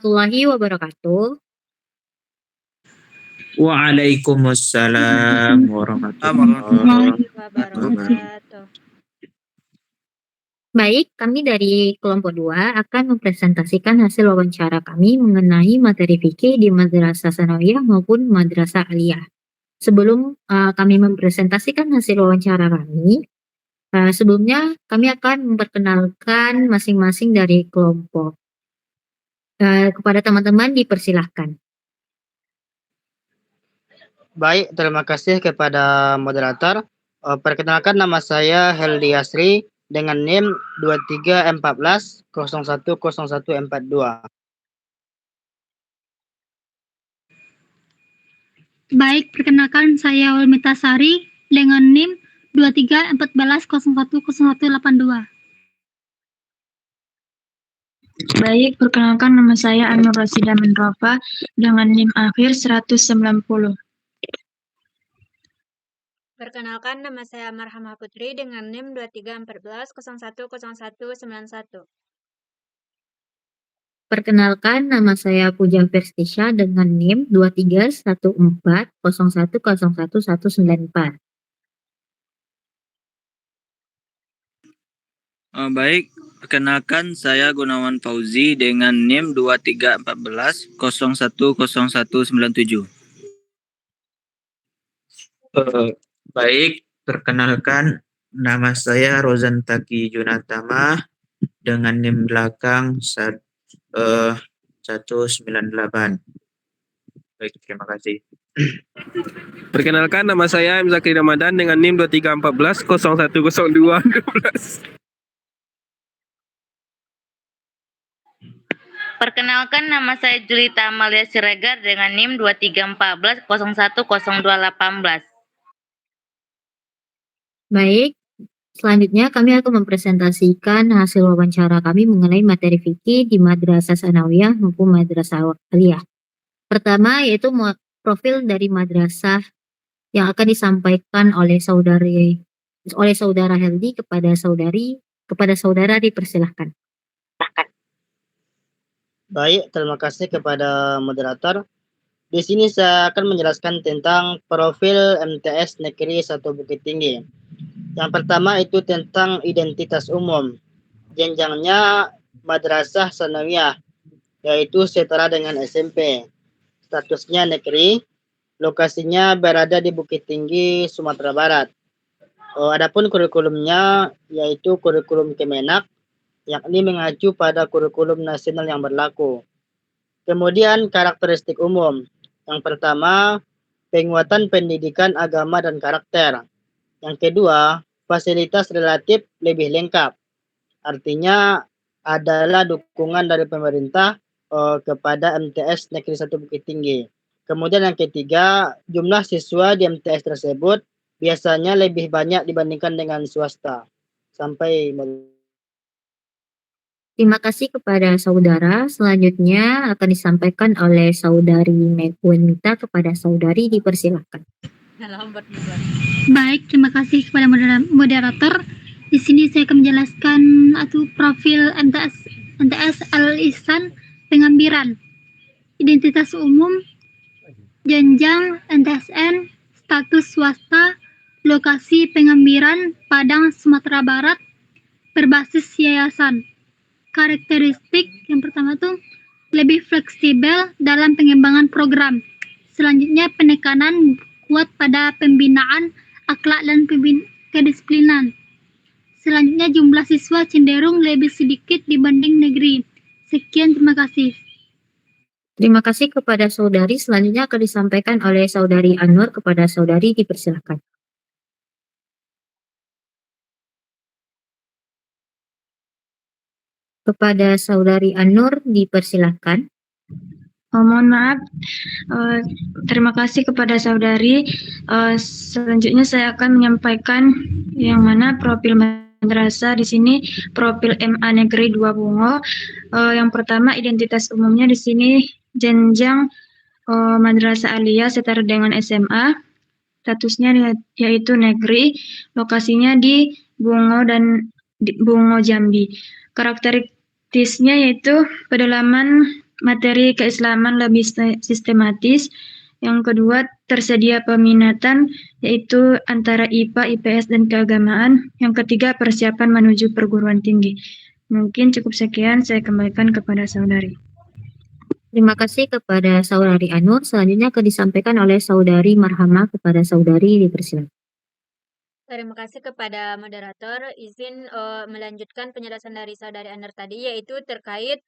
warahmatullahi wabarakatuh. Waalaikumsalam warahmatullahi Wabarakatuh. Baik, kami dari kelompok 2 akan mempresentasikan hasil wawancara kami mengenai materi fikih di Madrasah Sanawiyah maupun Madrasah Aliyah. Sebelum kami mempresentasikan hasil wawancara kami, sebelumnya kami akan memperkenalkan masing-masing dari kelompok. Kepada teman-teman dipersilahkan. Baik, terima kasih kepada moderator. Perkenalkan, nama saya Heldi Yasri dengan NIM 2314010142. Baik, perkenalkan saya Ulmita Sari dengan NIM 2314010182. Baik, perkenalkan nama saya Anur Rosida Menrofa dengan NIM akhir 190. Perkenalkan, nama saya Marhamah Putri dengan NIM 2314010191. Perkenalkan, nama saya Puja Verstisha dengan NIM 231401011194. Baik, perkenalkan saya Gunawan Fauzi dengan NIM 2314010197. Baik, perkenalkan nama saya Rozan Taki Junatama dengan NIM belakang 198. Baik, terima kasih. Perkenalkan, nama saya M. Zakri Ramadan dengan NIM 2314010212. Perkenalkan, nama saya Julita Amalia Siregar dengan NIM 2314010218. Baik, selanjutnya kami akan mempresentasikan hasil wawancara kami mengenai materi fikih di Madrasah Sanawiyah maupun Madrasah Aliyah. Pertama yaitu profil dari madrasah yang akan disampaikan oleh saudara Heldi kepada saudara dipersilahkan. Baik, terima kasih kepada moderator. Di sini saya akan menjelaskan tentang profil MTS Negeri 1 Bukit Tinggi. Yang pertama itu tentang identitas umum. Jenjangnya Madrasah Sanawiyah, yaitu setara dengan SMP. Statusnya negeri, lokasinya berada di Bukit Tinggi, Sumatera Barat. Adapun kurikulumnya yaitu kurikulum Kemenak, yakni mengacu pada kurikulum nasional yang berlaku. Kemudian karakteristik umum. Yang pertama, penguatan pendidikan agama dan karakter. Yang kedua, fasilitas relatif lebih lengkap. Artinya adalah dukungan dari pemerintah kepada MTS Negeri 1 Bukit Tinggi. Kemudian yang ketiga, jumlah siswa di MTS tersebut biasanya lebih banyak dibandingkan dengan swasta. Sampai. Terima kasih kepada saudara. Selanjutnya akan disampaikan oleh saudari Megwanita kepada saudari dipersilahkan. Baik, terima kasih kepada moderator. Di sini saya akan menjelaskan profil MTS Al-Ihsan Pengambiran. Identitas umum, jenjang MTSN, status swasta, lokasi pengambiran Padang, Sumatera Barat, berbasis yayasan. Karakteristik yang pertama tuh lebih fleksibel dalam pengembangan program. Selanjutnya penekanan kuat pada pembinaan akhlak dan kedisiplinan. Selanjutnya jumlah siswa cenderung lebih sedikit dibanding negeri. Sekian, terima kasih. Terima kasih kepada saudari. Selanjutnya akan disampaikan oleh saudari Anwar kepada saudari dipersilahkan. Kepada saudari Anur dipersilahkan. Mohon maaf, terima kasih kepada saudari. Selanjutnya saya akan menyampaikan yang mana profil madrasah di sini profil MA Negeri 2 Bungo. Yang pertama identitas umumnya di sini jenjang Madrasah Aliyah setara dengan SMA. Statusnya yaitu negeri, lokasinya di Bungo dan Bungo Jambi. Karakteristiknya yaitu pedalaman materi keislaman lebih sistematis. Yang kedua, tersedia peminatan yaitu antara IPA, IPS, dan keagamaan. Yang ketiga, persiapan menuju perguruan tinggi. Mungkin cukup sekian, saya kembalikan kepada saudari. Terima kasih kepada Saudari Anur. Selanjutnya akan disampaikan oleh Saudari Marhama kepada Saudari, dipersilakan. Terima kasih kepada moderator. Izin melanjutkan penjelasan dari Saudari Anur tadi, yaitu terkait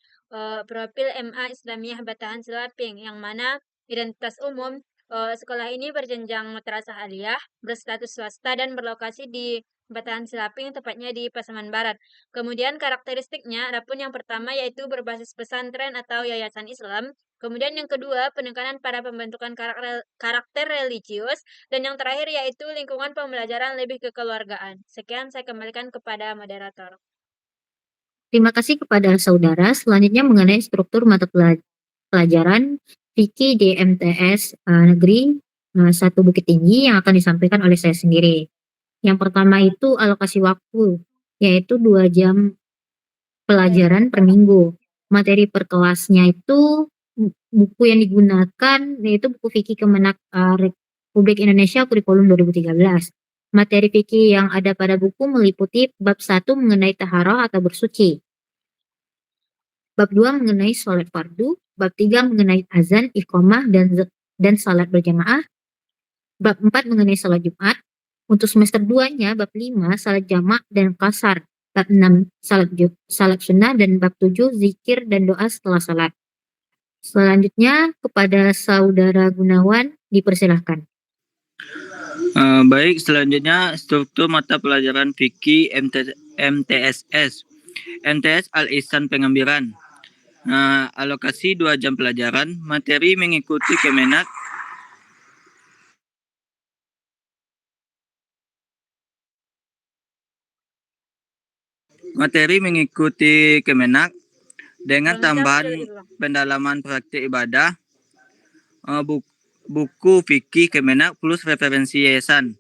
profil MA Islamiyah Batahan Selaping, yang mana identitas umum sekolah ini berjenjang madrasah aliyah, berstatus swasta, dan berlokasi di Batahan Selaping, tepatnya di Pasaman Barat. Kemudian karakteristiknya, adapun yang pertama yaitu berbasis pesantren atau yayasan Islam. Kemudian yang kedua, penekanan pada pembentukan karakter religius. Dan yang terakhir yaitu lingkungan pembelajaran lebih kekeluargaan. Sekian, saya kembalikan kepada moderator. Terima kasih kepada saudara. Selanjutnya mengenai struktur mata pelajaran fikih di MTS Negeri 1 Bukit Tinggi yang akan disampaikan oleh saya sendiri. Yang pertama itu alokasi waktu, yaitu 2 jam pelajaran per minggu. Materi per kelasnya itu buku yang digunakan yaitu buku fikih Kemenak Republik Indonesia Kurikulum 2013. Materi fikih yang ada pada buku meliputi bab 1 mengenai taharah atau bersuci, bab 2 mengenai sholat fardu, bab 3 mengenai azan, iqamah, dan salat berjamaah, bab 4 mengenai salat Jumat. Untuk semester 2-nya bab 5 salat jamak dan qasar, bab 6 salat sunnah, dan bab 7 zikir dan doa setelah salat. Selanjutnya kepada Saudara Gunawan, dipersilahkan. Baik, selanjutnya struktur mata pelajaran fikih MTSS. MTS Al-Ihsan Pengambiran. Alokasi 2 jam pelajaran, materi mengikuti Kemenak. Materi mengikuti Kemenak dengan tambahan pendalaman praktik ibadah, buku fikih Kemenak plus referensi yayasan.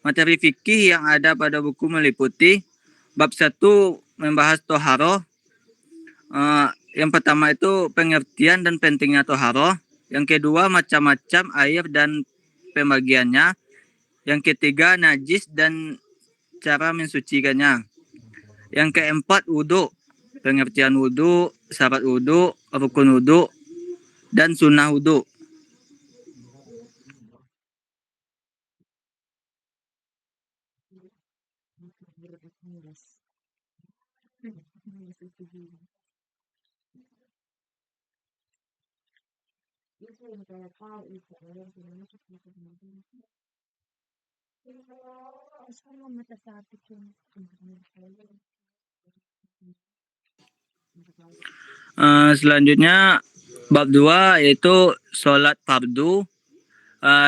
Materi fikih yang ada pada buku meliputi bab 1 membahas toharoh. Yang pertama itu pengertian dan pentingnya toharoh. Yang kedua macam-macam air dan pembagiannya. Yang ketiga najis dan cara mensucikannya. Yang keempat wudhu, pengertian wudhu, syarat wudhu, rukun wudhu, dan sunnah wudhu. Selanjutnya bab 2 yaitu sholat fardu,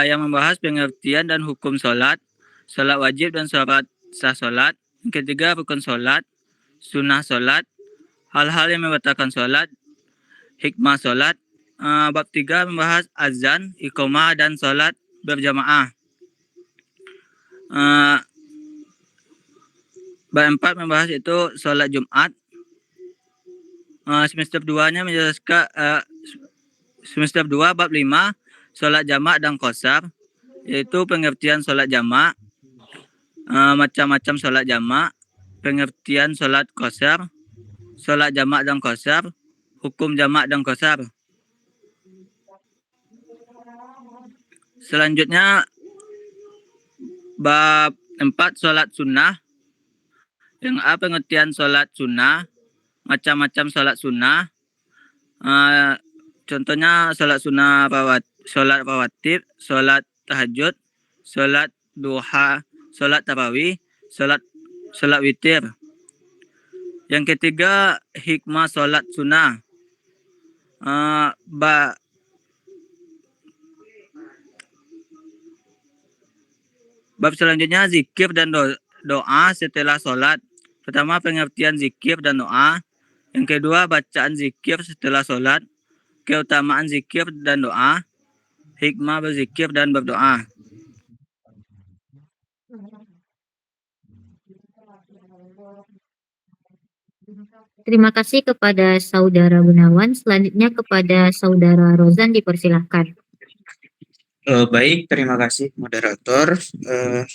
yang membahas pengertian dan hukum sholat, sholat wajib dan syarat sah sholat. Yang ketiga rukun sholat, sunnah sholat, hal-hal yang membatalkan sholat, hikmah sholat. Bab 3 membahas azan, iqamah, dan sholat berjamaah. Bab 4 membahas itu sholat Jumat. Semester 2-nya menjelaskan semester 2 bab 5 sholat jamak dan qasar, yaitu pengertian sholat jamak, macam-macam sholat jamak, pengertian sholat qasar, sholat jamak dan qasar, hukum jamak dan qasar. Selanjutnya bab 4 sholat sunnah, yang A pengertian sholat sunnah, macam-macam sholat sunnah. Contohnya sholat sunnah sholat rawatib, sholat tahajud, sholat duha, sholat tarawih, sholat witir. Yang ketiga hikmah sholat sunnah. Bab selanjutnya zikir dan doa setelah sholat. Pertama pengertian zikir dan doa. Yang kedua bacaan zikir setelah sholat. Keutamaan zikir dan doa. Hikmah berzikir dan berdoa. Terima kasih kepada Saudara Gunawan. Selanjutnya kepada Saudara Rozan dipersilahkan. Baik, terima kasih moderator.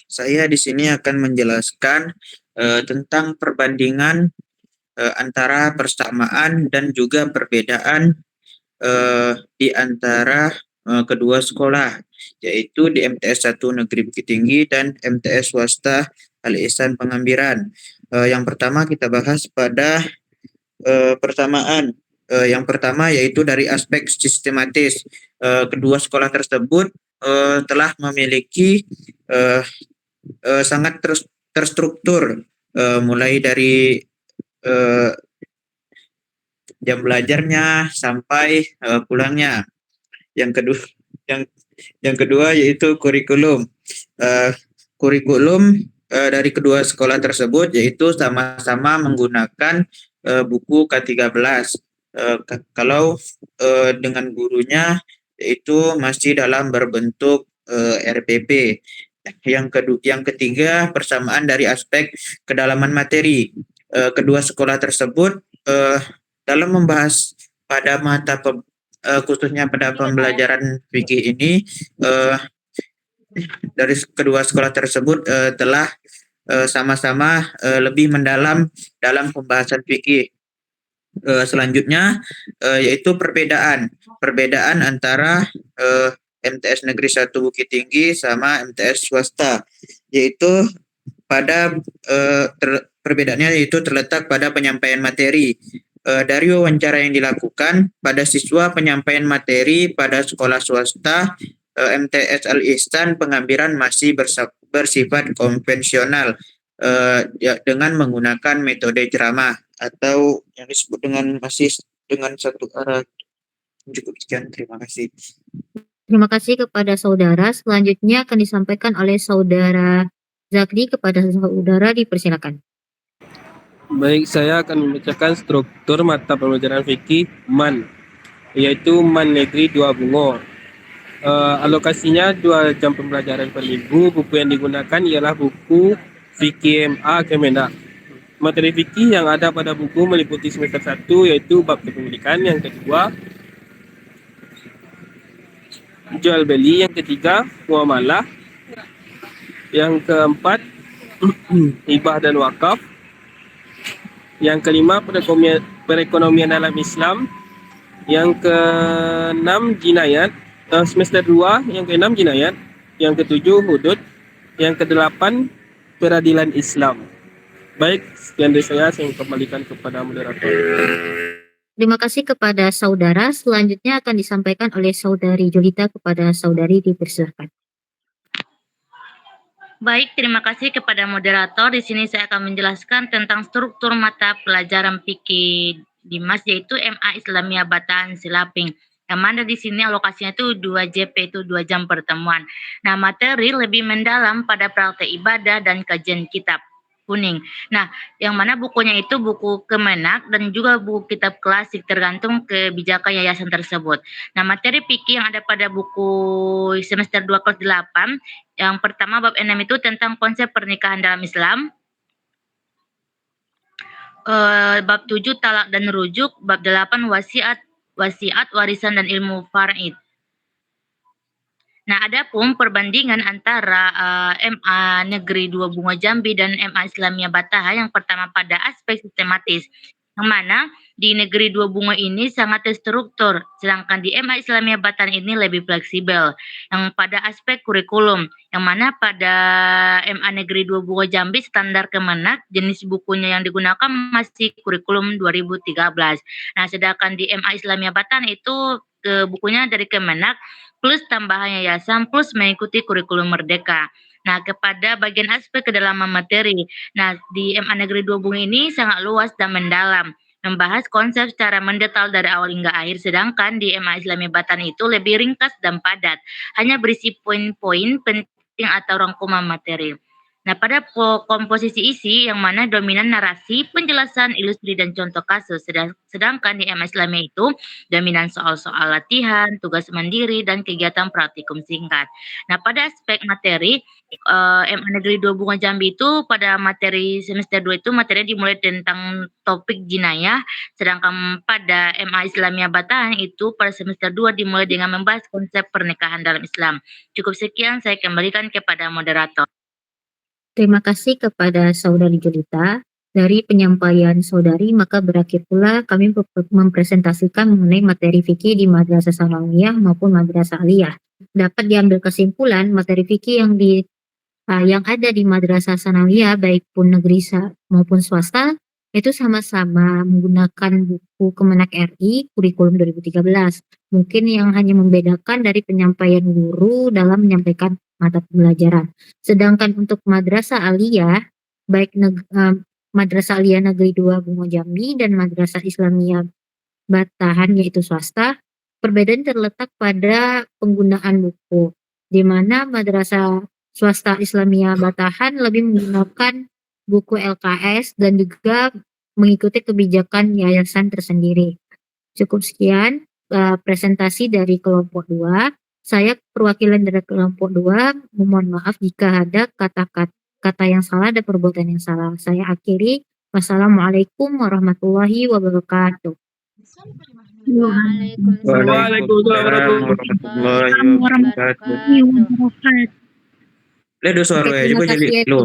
Saya di sini akan menjelaskan tentang perbandingan antara persamaan dan juga perbedaan di antara kedua sekolah, yaitu di MTS 1 Negeri Bukit Tinggi dan MTS swasta Al Ihsan Pengambiran. Yang pertama kita bahas pada persamaan. Yang pertama yaitu dari aspek sistematis. Kedua sekolah tersebut telah memiliki sangat terstruktur, mulai dari jam belajarnya sampai pulangnya. Yang kedua yaitu kurikulum. Kurikulum dari kedua sekolah tersebut yaitu sama-sama menggunakan buku K13. Kalau dengan gurunya yaitu masih dalam berbentuk RPP. Yang ketiga, persamaan dari aspek kedalaman materi. Kedua sekolah tersebut dalam membahas pada khususnya pada pembelajaran fikih ini, dari kedua sekolah tersebut telah sama-sama lebih mendalam dalam pembahasan fikih. Selanjutnya yaitu perbedaan antara MTS Negeri 1 Bukit Tinggi sama MTS swasta, yaitu pada perbedaannya yaitu terletak pada penyampaian materi. Dari wawancara yang dilakukan pada siswa, penyampaian materi pada sekolah swasta MTS Al Ihsan Pengambiran masih bersifat konvensional dengan menggunakan metode ceramah atau yang disebut dengan masih dengan satu arah. Cukup sekian, terima kasih. Terima kasih kepada saudara. Selanjutnya akan disampaikan oleh Saudara Zakri. Kepada saudara dipersilakan. Baik, saya akan membacakan struktur mata pelajaran fikih MAN, yaitu MAN Negeri 2 Bungo. Alokasinya 2 jam pembelajaran per minggu. Buku yang digunakan ialah buku fikih MA Kemenak. Materi fikih yang ada pada buku meliputi semester 1 yaitu bab kepemilikan, yang kedua jual beli, yang ketiga muamalah, yang keempat hibah dan wakaf, yang kelima perekonomian dalam Islam, yang keenam jinayat, semester 2 yang keenam jinayat, yang ketujuh hudud, yang kedelapan peradilan Islam. Baik, sekian dari saya kembalikan kepada moderator. Terima kasih kepada saudara. Selanjutnya akan disampaikan oleh Saudari Julita. Kepada saudari dipersilakan. Baik, terima kasih kepada moderator. Di sini saya akan menjelaskan tentang struktur mata pelajaran fikih di MAS, yaitu MA Islamiyah Bataan Silaping. Yang mana di sini alokasinya itu 2 JP, itu 2 jam pertemuan. Nah, materi lebih mendalam pada praktek ibadah dan kajian kitab kuning. Nah, yang mana bukunya itu buku Kemenak dan juga buku kitab klasik tergantung kebijakan yayasan tersebut. Nah, materi fikih yang ada pada buku semester 2 kelas 8, yang pertama bab 6 itu tentang konsep pernikahan dalam Islam. Bab 7 talak dan rujuk, bab 8 wasiat, warisan dan ilmu faraid. Nah, adapun perbandingan antara MA Negeri 2 Bungo Jambi dan MA Islamiyah Bataha, yang pertama pada aspek sistematis, yang mana di Negeri 2 Bungo ini sangat terstruktur, sedangkan di MA Islamiyah Batahan ini lebih fleksibel. Yang pada aspek kurikulum, yang mana pada MA Negeri 2 Bungo Jambi standar Kemenak, jenis bukunya yang digunakan masih kurikulum 2013. Nah, sedangkan di MA Islamiyah Batahan itu bukunya dari Kemenak plus tambahan yayasan plus mengikuti kurikulum merdeka. Nah, kepada bagian aspek kedalaman materi. Nah, di MA Negeri 2 Bungo ini sangat luas dan mendalam, membahas konsep secara mendetail dari awal hingga akhir, sedangkan di MA Islamiyah Batan itu lebih ringkas dan padat, hanya berisi poin-poin penting atau rangkuman materi. Nah, pada komposisi isi yang mana dominan narasi, penjelasan, ilustri, dan contoh kasus. Sedangkan di MA Islamiyah itu dominan soal-soal latihan, tugas mandiri, dan kegiatan praktikum singkat. Nah, pada aspek materi, MA Negeri 2 Bunga Jambi itu pada materi semester 2 itu materinya dimulai tentang topik jinayah, sedangkan pada MA Islamiyah Batahan itu pada semester 2 dimulai dengan membahas konsep pernikahan dalam Islam. Cukup sekian, saya kembalikan kepada moderator. Terima kasih kepada Saudari Julita. Dari penyampaian Saudari, maka berakhir pula kami mempresentasikan mengenai materi fikih di Madrasah Sanawiyah maupun Madrasah Aliyah. Dapat diambil kesimpulan materi fikih yang ada di Madrasah Sanawiyah baik pun negeri maupun swasta itu sama-sama menggunakan buku Kemenak RI kurikulum 2013. Mungkin yang hanya membedakan dari penyampaian guru dalam menyampaikan mata pembelajaran. Sedangkan untuk Madrasah Aliyah, baik Madrasah Aliyah Negeri 2 Bungo Jambi dan Madrasah Islamiyah Batahan yaitu swasta, perbedaan terletak pada penggunaan buku, di mana Madrasah Swasta Islamiyah Batahan lebih menggunakan buku LKS dan juga mengikuti kebijakan yayasan tersendiri. Cukup sekian presentasi dari kelompok 2. Saya perwakilan dari kelompok 2 memohon maaf jika ada kata yang salah dan perbuatan yang salah. Saya akhiri. Wassalamualaikum warahmatullahi wabarakatuh. Waalaikumsalam warahmatullahi wabarakatuh. Wabarakatuh. Ledo suara Terima juga kasih jadi ya. lo.